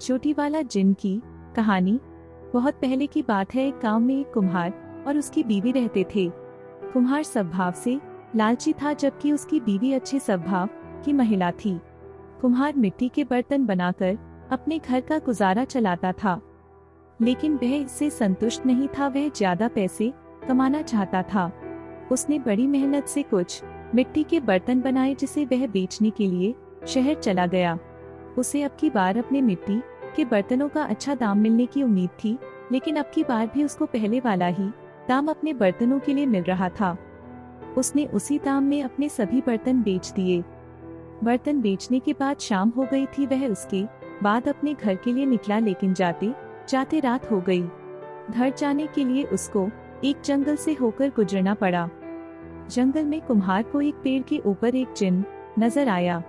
छोटी वाला जिन की कहानी। बहुत पहले की बात है। एक गांव में एक कुम्हार और उसकी बीवी रहते थे। कुम्हार स्वभाव से लालची था, जबकि उसकी बीवी अच्छे स्वभाव की महिला थी। कुम्हार मिट्टी के बर्तन बनाकर अपने घर का गुजारा चलाता था, लेकिन वह इससे संतुष्ट नहीं था। वह ज्यादा पैसे कमाना चाहता था। उसने बड़ी मेहनत से कुछ मिट्टी के बर्तन बनाए, जिसे वह बेचने के लिए शहर चला गया। उसे अब की बार अपने मिट्टी के बर्तनों का अच्छा दाम मिलने की उम्मीद थी, लेकिन अब की बार भी उसको पहले वाला ही दाम अपने बर्तनों के लिए मिल रहा था। उसने उसी दाम में अपने सभी बर्तन बेच दिए। बर्तन बेचने के बाद शाम हो गई थी। वह उसके बाद अपने घर के लिए निकला, लेकिन जाते जाते रात हो गई। घर जाने के लिए उसको एक जंगल से होकर गुजरना पड़ा। जंगल में कुम्हार को एक पेड़ के ऊपर एक जिन नजर आया,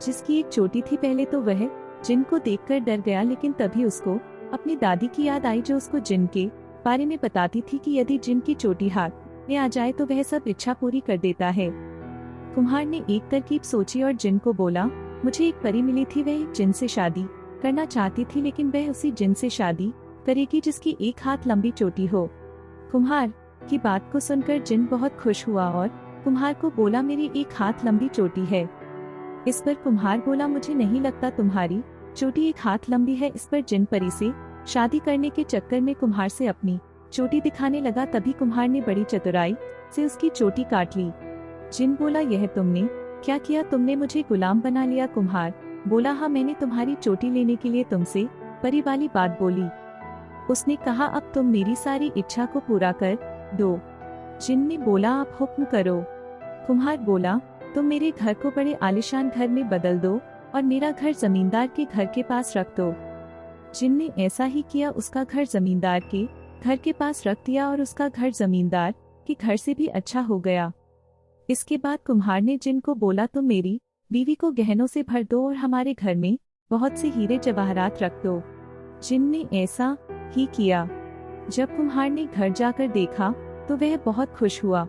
जिसकी एक चोटी थी। पहले तो वह जिन को देखकर डर गया, लेकिन तभी उसको अपनी दादी की याद आई, जो उसको जिन के बारे में बताती थी कि यदि जिन की चोटी हाथ में आ जाए तो वह सब इच्छा पूरी कर देता है। कुम्हार ने एक तरकीब सोची और जिन को बोला, मुझे एक परी मिली थी। वह एक जिन से शादी करना चाहती थी, लेकिन वह उसी जिन से शादी करेगी जिसकी एक हाथ लंबी चोटी हो। कुम्हार की बात को सुनकर जिन बहुत खुश हुआ और कुम्हार को बोला, मेरी एक हाथ लंबी चोटी है। इस पर कुम्हार बोला, मुझे नहीं लगता तुम्हारी चोटी एक हाथ लंबी है। इस पर जिन परी से शादी करने के चक्कर में कुम्हार से अपनी चोटी दिखाने लगा। तभी कुम्हार ने बड़ी चतुराई से उसकी चोटी काट ली। जिन बोला, यह तुमने क्या किया? तुमने मुझे गुलाम बना लिया। कुम्हार बोला, हाँ, मैंने तुम्हारी चोटी लेने के लिए तुमसे परी वाली बात बोली। उसने कहा, अब तुम मेरी सारी इच्छा को पूरा कर दो। जिन ने बोला, आप हुक्म करो। कुम्हार बोला, तुम मेरे घर को बड़े आलीशान घर में बदल दो और मेरा घर जमींदार के घर के पास रख दो। जिन ने ऐसा ही किया। उसका घर जमींदार के घर के पास रख दिया और उसका घर जमींदार के घर से भी अच्छा हो गया। इसके बाद कुम्हार ने जिन को बोला, तुम मेरी बीवी को गहनों से भर दो और हमारे घर में बहुत से हीरे जवाहरात रख दो। जिन ने ऐसा ही किया। जब कुम्हार ने घर जाकर देखा तो वह बहुत खुश हुआ।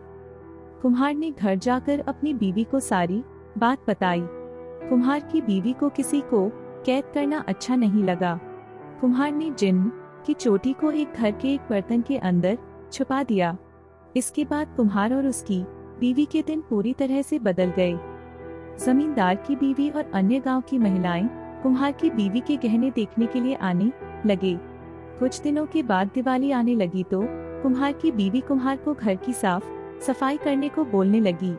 कुम्हार ने घर जाकर अपनी बीवी को सारी बात बताई। कुम्हार की बीवी को किसी को कैद करना अच्छा नहीं लगा। कुम्हार ने जिन की चोटी को एक घर के एक बर्तन के अंदर छुपा दिया। इसके बाद कुम्हार और उसकी बीवी के दिन पूरी तरह से बदल गए। जमींदार की बीवी और अन्य गांव की महिलाएं कुम्हार की बीवी के गहने देखने के लिए आने लगे। कुछ दिनों के बाद दिवाली आने लगी तो कुम्हार की बीवी कुम्हार को घर की साफ सफाई करने को बोलने लगी।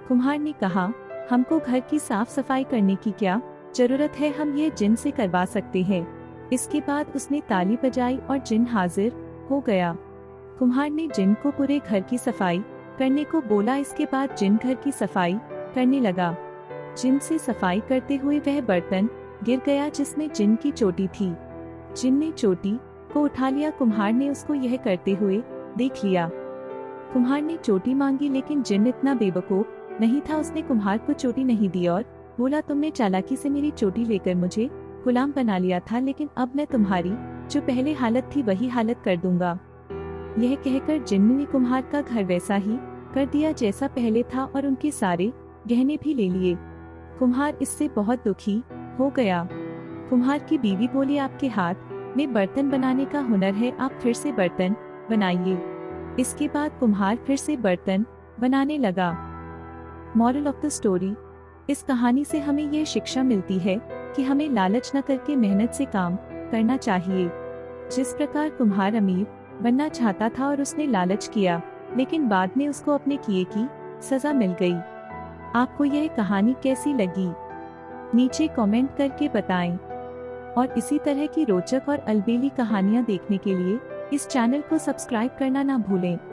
कुम्हार ने कहा, हमको घर की साफ सफाई करने की क्या जरूरत है, हम ये जिन से करवा सकते हैं। इसके बाद उसने ताली बजाई और जिन हाजिर हो गया। कुम्हार ने जिन को पूरे घर की सफाई करने को बोला। इसके बाद जिन घर की सफाई करने लगा। जिन से सफाई करते हुए वह बर्तन गिर गया जिसमें जिन की चोटी थी। जिन ने चोटी को उठा लिया। कुम्हार ने उसको यह करते हुए देख लिया। कुम्हार ने चोटी मांगी, लेकिन जिन इतना बेवकूफ नहीं था। उसने कुम्हार को चोटी नहीं दी और बोला, तुमने चालाकी से मेरी चोटी लेकर मुझे गुलाम बना लिया था, लेकिन अब मैं तुम्हारी जो पहले हालत थी वही हालत कर दूंगा। यह कहकर जिन ने कुम्हार का घर वैसा ही कर दिया जैसा पहले था और उनके सारे गहने भी ले लिए। कुम्हार इससे बहुत दुखी हो गया। कुम्हार की बीवी बोली, आपके हाथ में बर्तन बनाने का हुनर है, आप फिर से बर्तन बनाइए। इसके बाद कुम्हार फिर से बर्तन बनाने लगा। मॉरल ऑफ द स्टोरी, इस कहानी से हमें यह शिक्षा मिलती है कि हमें लालच न करके मेहनत से काम करना चाहिए। जिस प्रकार कुम्हार अमीर बनना चाहता था और उसने लालच किया, लेकिन बाद में उसको अपने किए की सजा मिल गई। आपको यह कहानी कैसी लगी? नीचे कमेंट करके बताएं। और इसी तरह की रोचक और अलबेली कहानियाँ देखने के लिए इस चैनल को सब्सक्राइब करना ना भूलें।